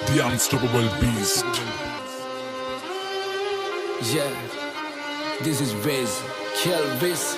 The unstoppable beast. Yeah, this is Wiz, Kill Wiz.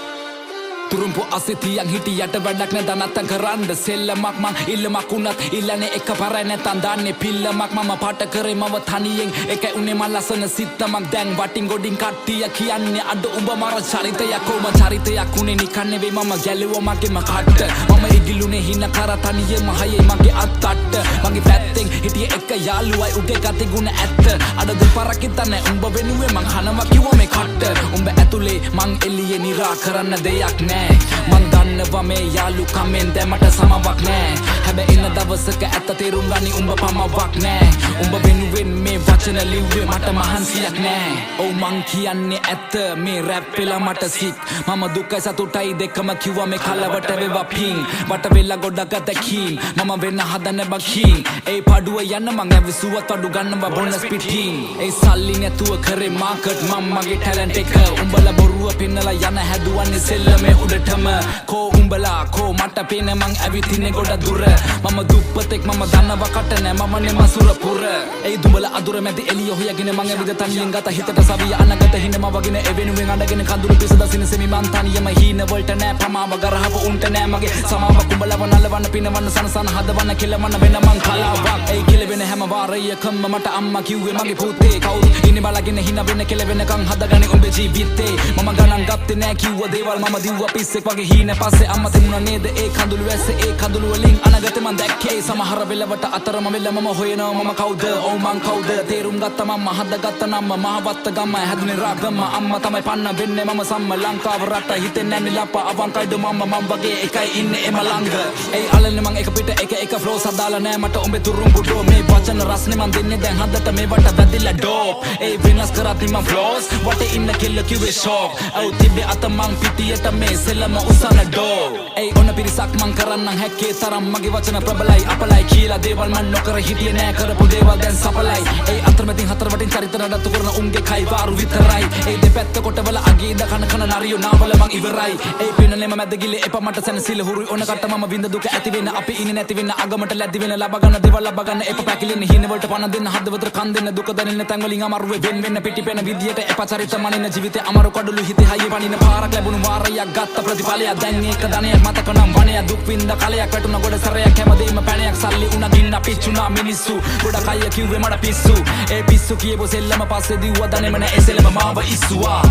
Turumpu asitiyang hitiyat වැඩක් නැ දනත්තන් කරන්න සෙල්ලමක් මං ඉල්ලමක් උනත් ඉල්ලන්නේ එක පරයි නැතන් දන්නේ පිල්ලමක් මම පාට කරේ මව තනියෙන් එකයි උනේ මං ලස්සන සිත්තමක් දැන් වටින් ගොඩින් කට්ටිය කියන්නේ අඩ උඹ මර චරිතයක් කොම චරිතයක් උනේ නිකන් නෙවෙයි මම ගැලුවා මගේම කට්ට මම ඉගිලුනේ හින කර තනියෙම හයේ මගේ අත්තට්ට මගේ පැත්තෙන් හිටියේ එක යාළුවයි උගේ ගති ගුණ ඇත්ත අඩ දෙපාරක් හිතන්නේ උඹ වෙනුවේ මං හනවා කිව්වා මේ කට්ට උඹ ඇතුලේ මං එළියේ නිරා කරන්න දෙයක් නෑ මං දන්නවා මේ යාළුකමෙන් දැමට සමවක් නෑ හැබැයි ඉන්න දවසක ඇත්ත තේරුම් ගනි උඹ පමවක් නෑ උඹ වෙනුවෙන් මේ වචන ලිව්වේ මට මහන්සියක් නෑ ඔව් මං කියන්නේ ඇත්ත මේ රැප් වෙලා මට සික් මම දුකයි සතුටයි දෙකම කිව්වා මේ කලවට වේවා පිං වට වෙලා ගොඩක් අතකින් මම වෙන්න හදන බකින් ඒ පාඩුව යන්න මං ඇවිසුවත් අඩු ගන්නවා බොනස් පිටින් ඒ සල්ලි නැතුව කරේ මාකට් මම මගේ ටැලන්ට් එක උඹලා බොරුව පෙන්නලා යන හැදුවන්නේ සෙල්ලමේ උඩටම කෝ උඹලා කෝ මට පේන මං ඇවිතින්නේ ගොඩ දුර මම දුප්පතෙක් මම දන්නවා කට නෑ මමනේ මසුර පුර ඒ දුඹලා අදුර මැද එළිය හොයගෙන මං ඇවිද තනියෙන් ගත හිතට සවිය අනගත හිඳ මවගෙන එවෙනුවෙන් අඬගෙන කඳුළු පිස දසින සෙමි මං තනියම හීන වලට නෑ පමාව ගරහව උන්ට නෑ මගේ සමාව කුඹලව නලවන්න පිනවන්න සනසන හදවන්න කෙලවන්න වෙන මං කලාවක් ඒ කෙලවෙන හැම වාරයකම මට අම්මා කිව්වේ මගේ පුතේ කවුරු ඉන්නේ බලගෙන හින වෙන කෙලවෙනකන් හදගන්නේ උඹේ ජීවිතේ මම ගණන් ගත්තේ නෑ කිව්ව දේවල් මම දිව්වා පිස්සෙක් වගේ හීන පස්සේ අම්මා තිබුණා නේද ඒ කඳුළු වැස්සේ ඒ කඳුළු වලින් අනගතේ මං දැක්කේ සමහර වෙලවට අතරම වෙල මම හොයනවා මම කවුද ඔව් මං කවුද තේරුම් ගත්තා මම හදගත්ත නම්ම මහවත්ත ගම හැදුනේ රාගම අම්මා තමයි පන්න වෙන්නේ මම සම්ම ලංකාව රට හිතෙන්නේ නැන්නේ ලප්ප අවංකයිද මම වගේ එකයි ඉන්නේ එම ළඟ ඒ අලන්නේ මං එක පිට එක ෆ්ලෝස් හදාලා නෑ මට උඹේ තුරුම්බු ඩෝ මේ වචන රස්නේ මං දෙන්නේ දැන් හදට මේවට වැදිලා ඩෝප් ඒ වෙනස් කරද්දි මං ෆ්ලෝස් වටේ ඉන්න කෙල්ල කිව්වේ ෂෝක් ඔව් තිබ්බේ අත මං පිටියට මේ සෙල්ලම උසන ඩෝ ඒ ඔන්න පිරිසක් මං කරන්නම් හැක්කේ තරම් මගේ වචන ප්‍රබලයි අපලයි කියලා දේවල් මං නොකර හිටියේ නෑ කරපු දේවල් දැන් සපලයි ඒ අතරමැදින් හතර වටින් චරිත නඩත්තු කරන උන්ගේ කයි වාරු විතරයි ඒ දෙපැත්ත කොටවල අගේ ඉඳ කන නරියෝ නාවල මං ඉවරයි ඒ පිනලෙම මැද ගිලේ එපා මට සැනසීල හුරුයි ඔන්න කට මම විඳ දුක ඇති වෙන අපි ඉන්නේ නැති වෙන අගමට ලැබි වෙන ලබ ගන්න දේවල් ලබ ගන්න එපා පැකිලෙන හින වලට පණ දෙන්න හදවතට කන් දෙන්න දුක දැනෙන්න තැන් වලින් අමාරුවේ වෙන් වෙන්න පිටිපෙන විදියට එපා චරිත මනින ජීවිතේ අමාරු කඩළු හිතේ හයිය පනින පාරක් ලැබුණු වාරයක් ගත්ත ප්‍රතිඵලයක් දැන් ඒක ධනයක් මතක නම් වණයක් දුක් විඳ කලයක් වැටුණ ගොඩ සරයක් හැමදේම පැණයක් සල්ලි උණ ගින්න පිච්චුණා මිනිස්සු ගොඩක් අය කිව්වේ මට පිස්සු ඒ පිස්සු කියපු සෙල්ලම පස්සේ දිව්වා දනේම නෑ එසෙලම මාව ඉස්සුවා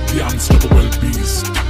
The unstoppable beast.